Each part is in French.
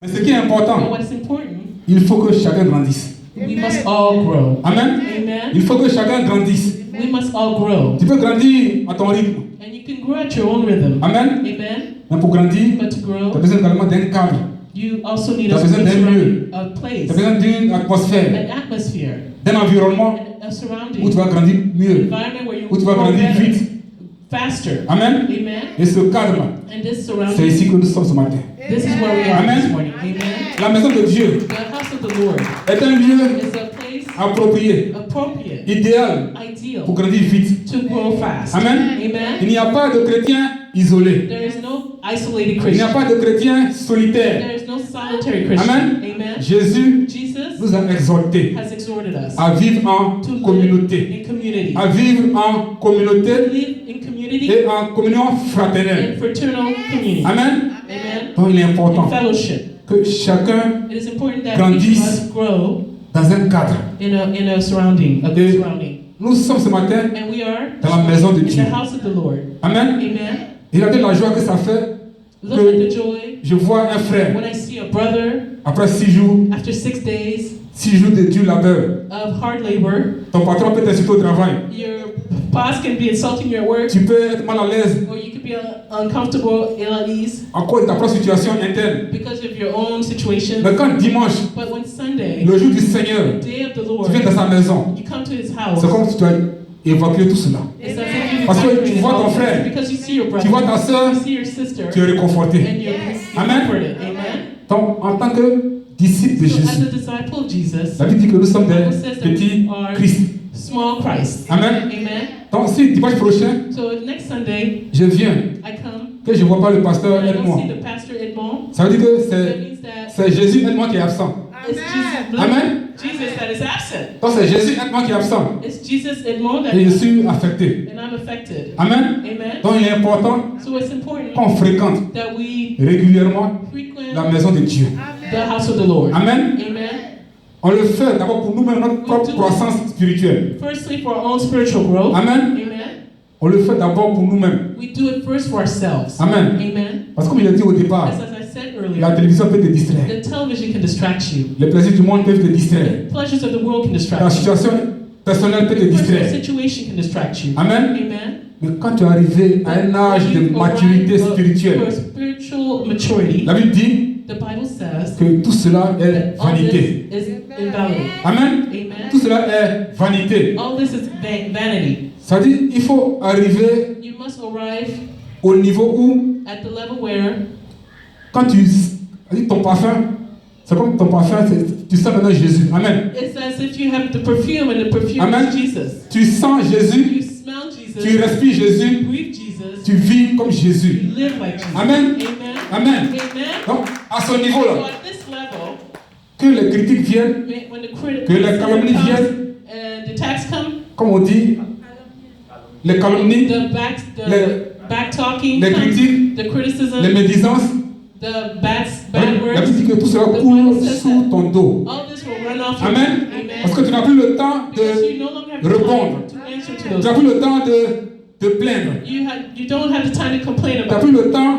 Mais ce qui est important, But what's important, il faut que chacun grandisse. we must all grow. Amen. Amen. Il faut que chacun grandisse. We must all grow. Tu peux grandir à ton rythme. And you can grow at your own rhythm. Amen. Amen. Mais pour grandir, But to tu grow, as besoin également d'un cadre. you also need Tu as besoin d'un lieu. a Tu place, as besoin d'une atmosphère, an atmosphere, d'un environnement and a où surrounding, tu vas grandir an mieux, environment where you où tu vas grow grandir better, vite. faster. Amen. Amen. Et ce cadre-là, And this c'est surrounding, ici que nous sommes ce matin. this is where we are Amen. this morning. Amen. La maison de Dieu The house of the Lord est un lieu is a place approprié, appropriate, idéal ideal pour grandir vite. to grow fast. Amen. Il Amen. n'y a pas de chrétien isolé. There is no isolated Il n'y a Christian. pas de chrétien solitaire. There is no solitary Christian. Amen. Amen. Jésus Jesus nous a exhortés has exhorted us à vivre en to live communauté, in community, à vivre en to communauté live in community, et en communion fraternelle. in fraternal community. Amen. Amen. Donc il est In important fellowship. que chacun It is important that grandisse each of us grow dans un cadre. in a surrounding, a good Et surrounding. nous sommes ce matin And we are dans la maison de in Dieu. the house of the Lord. Amen. Amen. Et regardez la joie que ça fait Look at the joy je vois un frère, when I see a brother après 6 jours, after 6 days 6 jours de dur labeur, of hard labor. ton patron peut t'insulter au travail. Your boss can be insulting you at work, Tu peux être mal à l'aise or you could be uncomfortable, ill at ease à cause de ta propre situation interne. because of your own situation. Mais quand dimanche, But when Sunday, le jour du Seigneur, the day of the tu Lord, viens dans sa maison, you come to his house, c'est comme si tu as évacué tout cela. it's as if you Parce que evacuated tu vois ton all this, frère, because you see your brother, tu vois ta soeur, you see your sister, tu es réconforté. and you're Amen. comforted. Amen. Donc, en tant que disciple de So as Jésus, a disciple of Jesus, la Bible dit que nous sommes the des Bible says that petits we are Christ. small Christ. Amen. Amen. Donc, si dimanche prochain, So if next Sunday je viens, I come que je ne vois pas le pasteur and I don't Edmond, see the pastor Edmond, ça veut dire que that means that c'est Jésus Edmond qui est absent. it's Jesus, Amen. Jesus that is absent. Donc, c'est Jésus Edmond qui est absent. It's Jesus Edmond that Et je suis affecté. and I'm affected. Amen. Amen. Donc, il est important So it's important qu'on fréquente that we régulièrement frequent la maison de Dieu. the house of the Lord. Amen. Amen. On le fait d'abord pour nous-mêmes, notre propre croissance spirituelle. Firstly, for our own spiritual growth. Amen. Amen. On le fait d'abord pour nous-mêmes. We do it first for ourselves. Amen. Amen. Parce que comme je l'ai dit au départ, As I said la earlier, télévision peut te distraire. the television can distract you. Les plaisirs du monde peuvent te distraire. The pleasures of the world can La distract you. situation personnelle peut te Personal distraire. situation can distract you. Amen. Amen. Mais quand tu es arrivé à un âge de maturité For spirituelle, spiritual maturity, la Bible dit the Bible says que tout cela est that all this vanité. is invalid. Amen. Amen. Tout cela est vanité. All this is vanity. Ça veut dire il faut arriver You must arrive au niveau où, at the level where quand tu ton parfum, c'est comme ton parfum, tu sens maintenant Jésus. Amen. it's as if you have the perfume and the perfume Amen. is Jesus. Tu sens Jésus, You smell Jesus. tu respires Jésus, You breathe Jesus. tu vis comme Jésus. You live like Jesus. Amen. Amen. Amen. Amen. Donc, à ce So niveau-là, at this level, que les critiques viennent, when the critics que les calomnies viennent, and the attacks come, comme on dit, les calomnies, back talking les comes, critiques, the criticism, les médisances, the bad la words, Bible dit que tout cela coule sous ton dos. all this will run off your Amen. Amen. Parce que tu n'as plus le temps Because de you no longer have répondre. the time to answer to Tu those. n'as plus le temps de te plaindre. You don't have the time to complain Tu n'as about plus le temps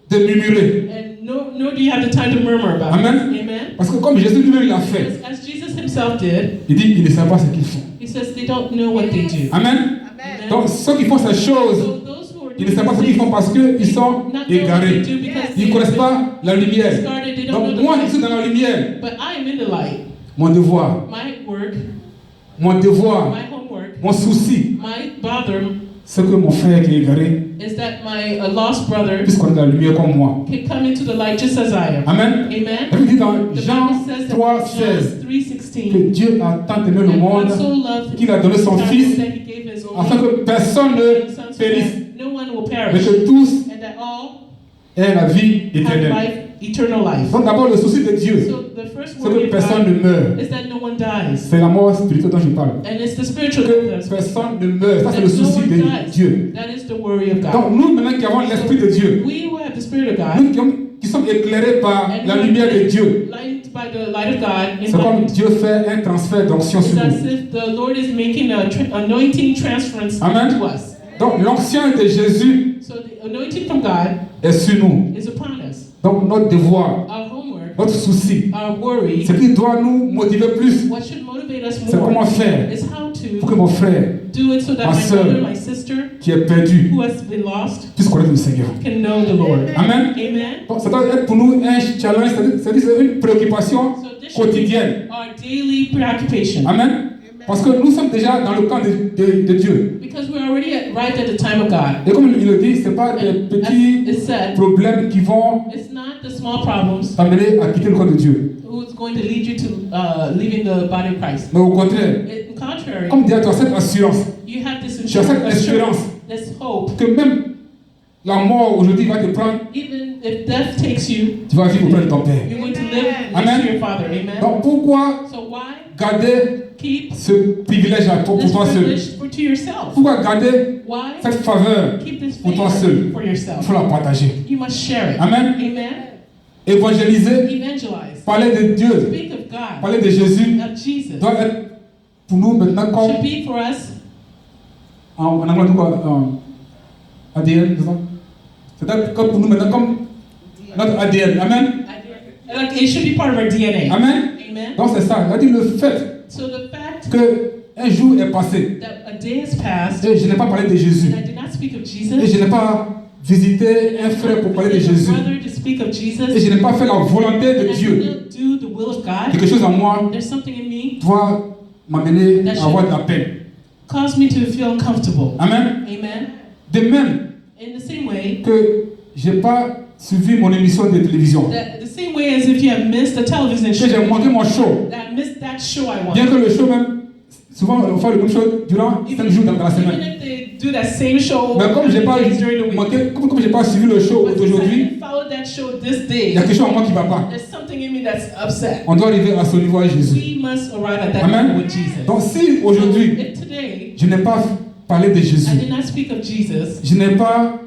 de murmurer. and nor do you have the time to murmur about Amen. it. Amen. Parce que comme Jésus lui-même l'a fait, As Jesus himself did, il dit, ils ne savent pas ce qu'ils font. he says they don't know what they do. Amen. Amen. Donc ceux qui font ces choses, So those who are ils ne doing savent pas ce qu'ils font parce qu'ils sont not know what égarés. they do because Ils ne connaissent pas la lumière. discarded, they don't know Donc the moi, je light. suis dans la lumière. But I am in the light. Mon devoir, My work, mon devoir, my homework, mon souci, my bother c'est que mon frère qui est égaré is that my lost brother puisse connaître la lumière comme moi. can come into the light just as I am. Amen. Amen. La Bible dit dans The Jean Bible says that 3, in 16 John que 3:16 Dieu a tant aimé le that monde God so loved qu'il a donné son the Fils that he gave his only afin que personne ne Son so périsse, that no one will mais perish que tous and that all aient la vie have éternelle. life, eternal life. Donc d'abord le souci de Dieu, So the first c'est word que of personne God ne meure. is that no one dies. C'est la mort spirituelle dont je parle. And it's the spiritual Que death. personne ne meurt. Ça c'est That le no souci one de dies. Dieu. That is the worry of God. Donc nous maintenant qui avons l'Esprit de Dieu, We who have the Spirit of God, nous qui sommes éclairés par and la who are lumière de Dieu, lighted by the light of God, c'est comme Dieu fait un transfert d'onction it's sur as nous. if the Lord is making a anointing transference Amen. to us. Donc l'onction de Jésus So the anointing from God est sur nous. is upon us. Donc notre devoir, Our homework notre souci, our worry, ce qui doit nous motiver plus, what should motivate us c'est comment more faire is how pour que to mon frère do it so that ma my sœur, brother, my sister, qui est perdu who has been lost, puisse connaître le Seigneur. can know the Lord. Amen. Amen. Donc, ça doit être pour nous un challenge, c'est-à-dire c'est une préoccupation So this should be quotidienne. our daily preoccupation. Amen. Parce que nous sommes déjà dans le camp de Dieu. Because we're already arrived at the time of God. Et comme il le dit, ce n'est pas des And petits as it said, problèmes qui vont it's not the small problems t'amener à quitter le camp de Dieu. who's going to lead you to leaving the body of Christ. Mais au contraire, In contrary, comme Dieu, tu as cette assurance, you have this tu as cette espérance this hope. que même la mort aujourd'hui va te prendre, Even if death takes you, tu vas vivre auprès de ton Père. you're going to live Amen. next to your Father. Amen. Donc pourquoi So why garder keep ce privilège à toi, pour this toi seul? privilege to yourself? Pourquoi garder Why cette faveur keep this pour toi favor seul? for Il yourself? faut la partager. You must share it. Amen. Amen. Évangéliser, Evangelize. parler de Dieu, Speak of God, parler de Jésus of Jesus. doit être pour nous maintenant comme Should be for us en anglais on dit quoi, ADN, disons. C'est comme pour nous maintenant comme notre ADN. Amen. like it should be part of our DNA. Amen. Amen. Donc c'est ça. C'est-à-dire le fait So the fact que un jour est passé that a day has passed et je n'ai pas parlé de Jésus and I did not speak of et Jesus, je n'ai pas visité un frère pour parler de visited a Jésus brother to speak of et Jesus, je n'ai pas fait la volonté and de I Dieu. did not do the will of God, Quelque chose en moi there's something in me doit m'amener à avoir de la peine. caused me to feel uncomfortable. Amen. Amen. De même In the same way, que je n'ai pas suivi mon émission de télévision, that the same way as if you have missed a television que j'ai show, manqué mon show, that I missed that show I bien wanted. que le show même, souvent on fait le même show durant 5 jours dans la Even semaine. if they do that same show Mais comme j'ai pas days during the week, manqué, comme j'ai pas suivi le show but since I d'aujourd'hui, didn't follow that show this il day, y a quelque chose en moi qui ne va pas. there's something in me that's upset. On doit arriver à ce niveau avec Jésus. We must arrive at that Amen. level with Jesus. Donc si aujourd'hui If today je n'ai pas parlé de I Jésus, did not speak of Jesus, je n'ai pas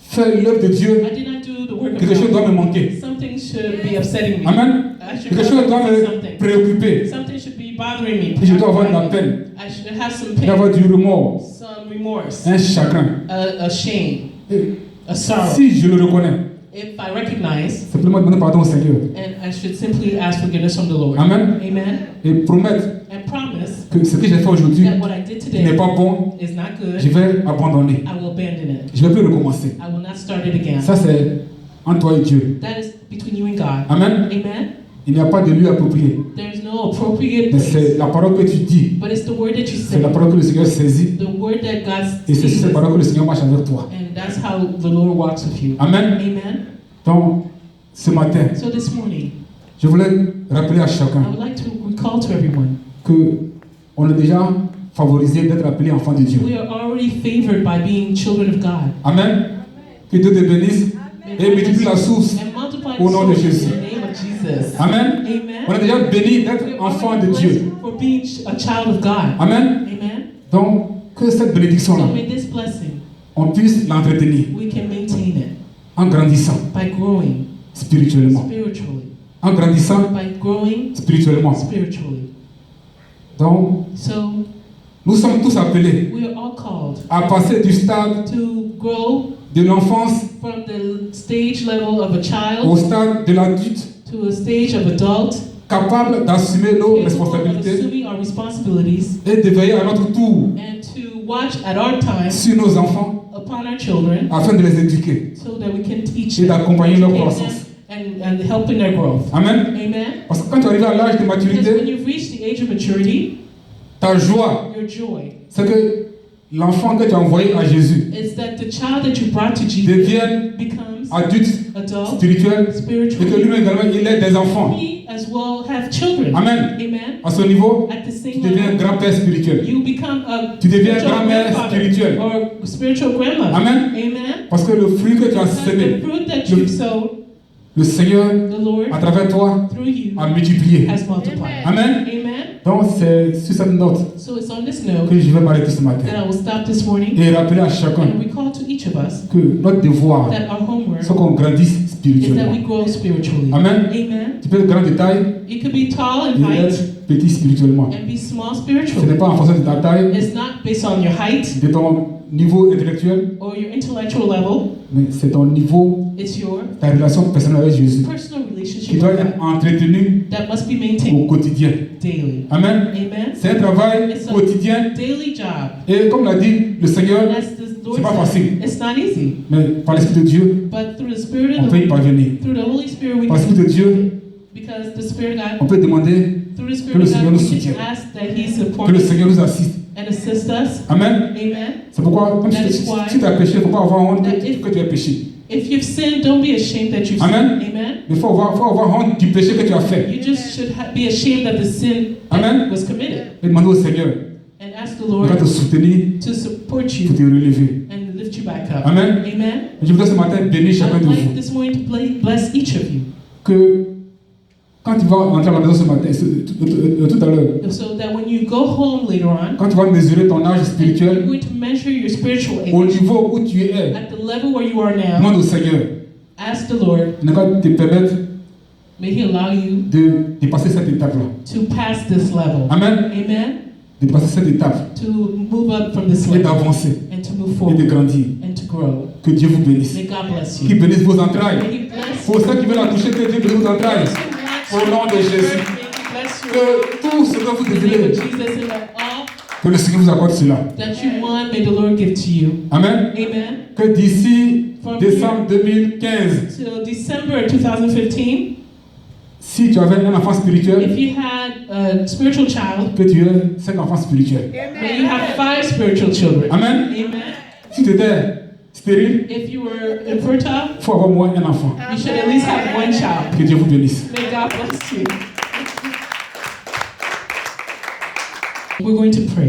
fait l'œuvre de Dieu, I did not do the work of quelque chose doit God, me manquer. something should be upsetting me. Amen. I should Quelque chose doit have me something. préoccuper. Something should be bothering me. Et je dois avoir de la peine, I should have some je dois pain, avoir du remords, some remorse, un chagrin. a shame, Et a sorrow. si je le reconnais, If I recognize, simplement demander pardon au Seigneur. and I should simply ask forgiveness from the Lord. Amen. Amen. Et promettre And promise que ce que j'ai fait aujourd'hui that what I did qui n'est today pas bon, is not je good. vais abandonner. I will abandon it. Je ne vais plus recommencer. I will not start it again. Ça, c'est entre toi et Dieu. That is between you and God. Amen. Amen. Il n'y a pas de lieu approprié. There is no appropriate Mais place, c'est la parole que tu dis. but it's the word that you C'est say, la parole que le Seigneur saisit. the word that God Et c'est sees, cette parole que le Seigneur marche avec toi. and that's how the Lord walks with you. Amen. Amen. Donc, ce matin, So this morning, je voulais rappeler à I chacun would like to recall to everyone, que on est déjà favorisé d'être appelé enfant de Dieu. we are already favored by being children of God. Amen. Que Dieu te bénisse May et God multiplie la source. and multiply Au the nom de souls Jésus. in the name of Jesus. Amen. On est Amen. déjà béni d'être We are enfant already de blessed Dieu. for being a child of God. Amen. Amen. Donc, que cette So bénédiction-là, may this blessing, on puisse l'entretenir we can maintain it en grandissant by growing spirituellement. spiritually. En grandissant By growing spirituellement. spiritually. Donc, So nous sommes tous appelés we are all called à passer du stade to grow de l'enfance from the stage level of a au child stade de l'adulte, to a stage of adult, capable d'assumer nos capable of responsabilités assuming our responsibilities, et de veiller à notre tour and to watch at our time sur nos enfants upon our children afin de les éduquer so that we can teach et them, d'accompagner leur educate croissance. them, and help in their growth. Amen. Amen. Parce que quand tu arrives à l'âge de Because when maturité, you've reached the age of maturity, ta joie, your joy c'est que l'enfant que tu as envoyé à Jésus is that the child that you brought to Jesus devienne becomes adulte, adult, spirituel, et que spiritual. lui-même également, il ait des enfants. He as well have children. Amen. Amen. À ce niveau, At the tu same deviens level, grand-père spirituel. you become a Tu deviens spiritual grand-mère grandfather spirituelle. or spiritual grandmother. Amen. Amen. Parce que le fruit que tu as Because the semé, fruit that you've sown, le Seigneur, the Lord à travers toi, through you a multiplié. has multiplied. Amen. Amen. Donc, c'est sur cette note So it's on this note que je vais m'arrêter ce matin. that I will stop this morning Et rappeler à chacun and recall to each of us que notre devoir, that our homework c'est qu'on grandisse is that spirituellement. we grow spiritually. Amen. Amen. Tu peux être grand de taille You could be tall in et height être petit spirituellement. and be small Ce spiritually. n'est pas en fonction de ta taille, It's not based on your height, de ton niveau intellectuel, or your intellectual level. mais c'est ton niveau, It's your ta relation personnelle avec Jésus, personal qui relationship doit with être God entretenue that must be au maintained quotidien. daily. Amen. Amen. C'est un travail It's a quotidien. daily job. Et comme l'a dit le Seigneur, And as the Lord c'est pas said, facile. it's not easy. Mais par l'Esprit de Dieu, But through the Spirit on of peut y the parvenir. through the Holy Spirit, we Par l'Esprit de Dieu, because the Spirit of on God, peut demander through the que Spirit le of Seigneur God, nous we soutienne, can ask that He que le support us Seigneur nous assiste. and assist us. Amen. Amen. C'est pourquoi, même That si is why- tu as péché, il ne faut pas avoir honte That que if- tu as péché. If you've sinned, don't be ashamed that you've Amen. sinned. Amen. Mais il faut avoir honte du péché que tu as fait. You just should be ashamed that the sin Amen. was committed Et demander au Seigneur and ask the de Lord te soutenir to support pour you te relever. and lift you back up. Amen. Amen. Et je voudrais ce matin bénir I chacun would de like vous. this morning to bless each of you. Que quand tu vas rentrer à la maison ce matin, tout à l'heure, So that when you go home later on, quand tu vas mesurer ton âge you're spirituel, going to measure your spiritual au age niveau où tu es, at the level where you are now. demande au Seigneur Ask the Lord, de ne te permettre may He allow you de dépasser cette étape-là. to pass this level. Amen. Amen. De dépasser cette étape To move up from this et level d'avancer and to move et de forward grandir. and to grow. Que Dieu vous bénisse. May God bless Qu'il you. bénisse vos entrailles. May He bless Pour ceux qui veulent la toucher, que Dieu bénisse vos entrailles. Au nom de Jésus. Que tout ce que vous In the name of désirez, Jesus, and that all que le Seigneur vous accorde cela. that you want, may the Lord give to you. Amen. Amen. Que d'ici décembre 2015, Till December 2015, si tu avais un enfant spirituel, if you had a spiritual child, que tu aies 5 enfants spirituels. may you have 5 spiritual children. Amen. Amen. Si tu étais stérile, If you were infertile, il faut avoir au moins un enfant. you should at least have 1 child. Que Dieu vous bénisse. May God bless you. We're going to pray.